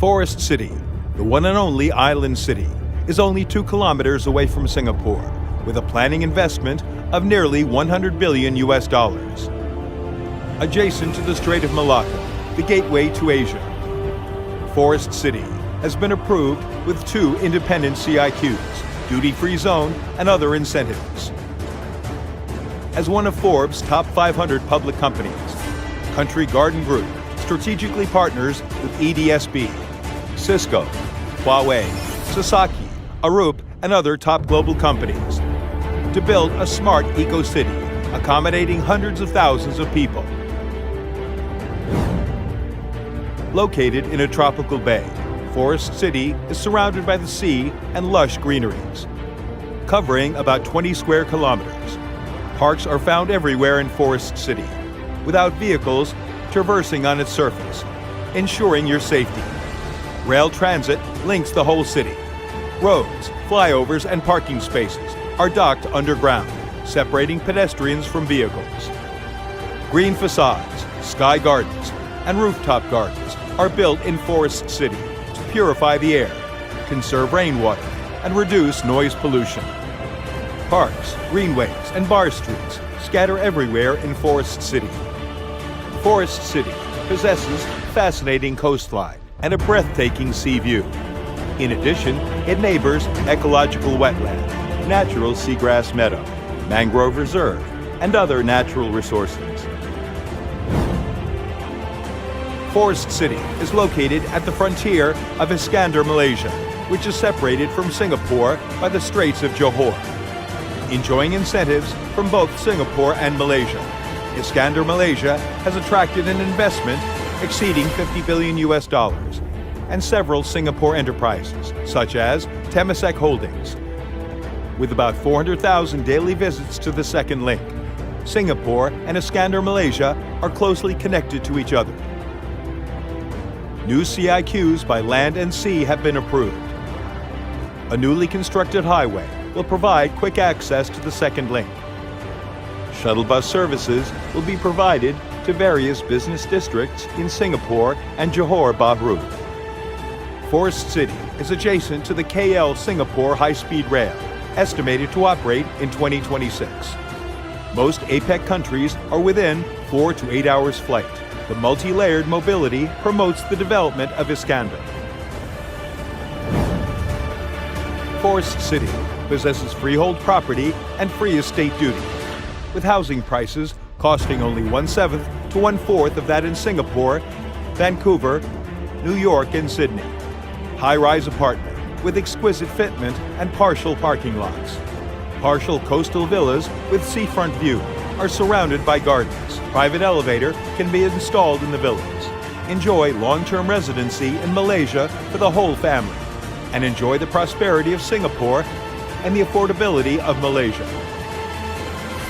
Forest City, the one and only island city, is only 2 kilometers away from Singapore, with a planning investment of nearly $100 billion. Adjacent to the Strait of Malacca, the gateway to Asia, Forest City has been approved with 2 independent CIQs, duty-free zone, and other incentives. As one of Forbes' top 500 public companies, Country Garden Group strategically partners with EDSB, Cisco, Huawei, Sasaki, Arup, and other top global companies to build a smart eco-city accommodating hundreds of thousands of people. Located in a tropical bay, Forest City is surrounded by the sea and lush greeneries. Covering about 20 square kilometers, parks are found everywhere in Forest City, without vehicles traversing on its surface, ensuring your safety. Rail transit links the whole city. Roads, flyovers, and parking spaces are docked underground, separating pedestrians from vehicles. Green facades, sky gardens, and rooftop gardens are built in Forest City to purify the air, conserve rainwater, and reduce noise pollution. Parks, greenways, and bar streets scatter everywhere in Forest City. Forest City possesses fascinating coastline and a breathtaking sea view. In addition, it neighbors ecological wetland, natural seagrass meadow, mangrove reserve, and other natural resources. Forest City is located at the frontier of Iskandar, Malaysia, which is separated from Singapore by the Straits of Johor. Enjoying incentives from both Singapore and Malaysia, Iskandar, Malaysia has attracted an investment exceeding $50 billion and several Singapore enterprises, such as Temasek Holdings. With about 400,000 daily visits to the second link, Singapore and Iskandar, Malaysia are closely connected to each other. New CIQs by land and sea have been approved. A newly constructed highway will provide quick access to the second link. Shuttle bus services will be provided to various business districts in Singapore and Johor Bahru. Forest City is adjacent to the KL Singapore high-speed rail, estimated to operate in 2026. Most APEC countries are within 4 to 8 hours flight. The multi-layered mobility promotes the development of Iskandar. Forest City possesses freehold property and free estate duty, with housing prices costing only 1/7 to 1/4 of that in Singapore, Vancouver, New York, and Sydney. High-rise apartment with exquisite fitment and partial parking lots. Partial coastal villas with seafront view are surrounded by gardens. Private elevator can be installed in the villas. Enjoy long-term residency in Malaysia for the whole family, and enjoy the prosperity of Singapore and the affordability of Malaysia.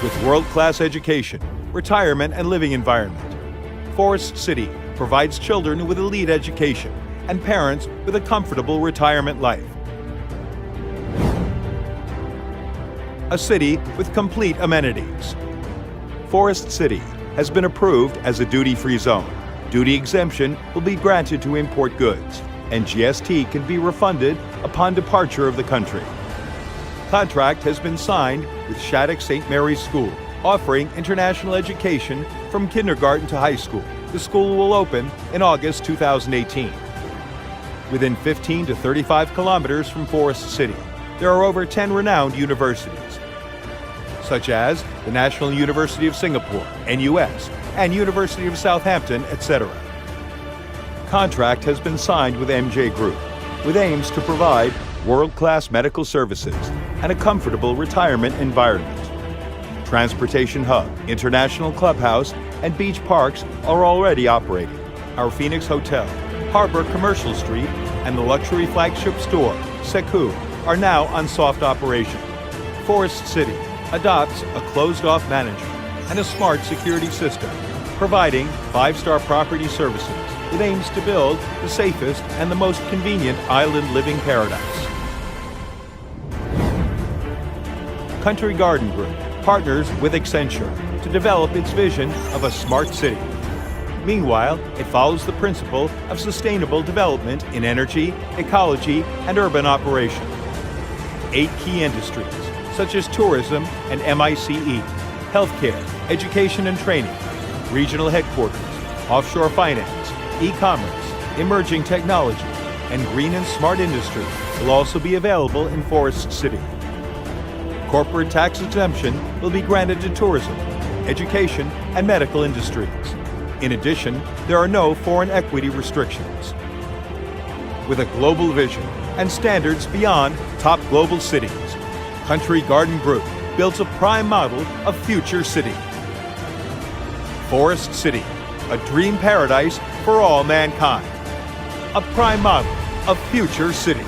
With world-class education, retirement, and living environment, Forest City provides children with elite education and parents with a comfortable retirement life. A city with complete amenities. Forest City has been approved as a duty-free zone. Duty exemption will be granted to import goods, and GST can be refunded upon departure of the country. Contract has been signed with Shattuck St. Mary's School, offering international education from kindergarten to high school. The school will open in August 2018. Within 15 to 35 kilometers from Forest City, there are over 10 renowned universities, such as the National University of Singapore, NUS, and University of Southampton, etc. Contract has been signed with MJ Group, with aims to provide world-class medical services and a comfortable retirement environment. Transportation hub, international clubhouse, and beach parks are already operating. Our Phoenix Hotel, Harbor Commercial Street, and the luxury flagship store, Sekou, are now on soft operation. Forest City adopts a closed-off management and a smart security system, providing 5-star property services with aims to build the safest and the most convenient island living paradise. Country Garden Group partners with Accenture to develop its vision of a smart city. Meanwhile, it follows the principle of sustainable development in energy, ecology, and urban operation. 8 key industries, such as tourism and MICE, healthcare, education and training, regional headquarters, offshore finance, e-commerce, emerging technology, and green and smart industry will also be available in Forest City. Corporate tax exemption will be granted to tourism, education, and medical industries. In addition, there are no foreign equity restrictions. With a global vision and standards beyond top global cities, Country Garden Group builds a prime model of future city. Forest City, a dream paradise for all mankind. A prime model of future city.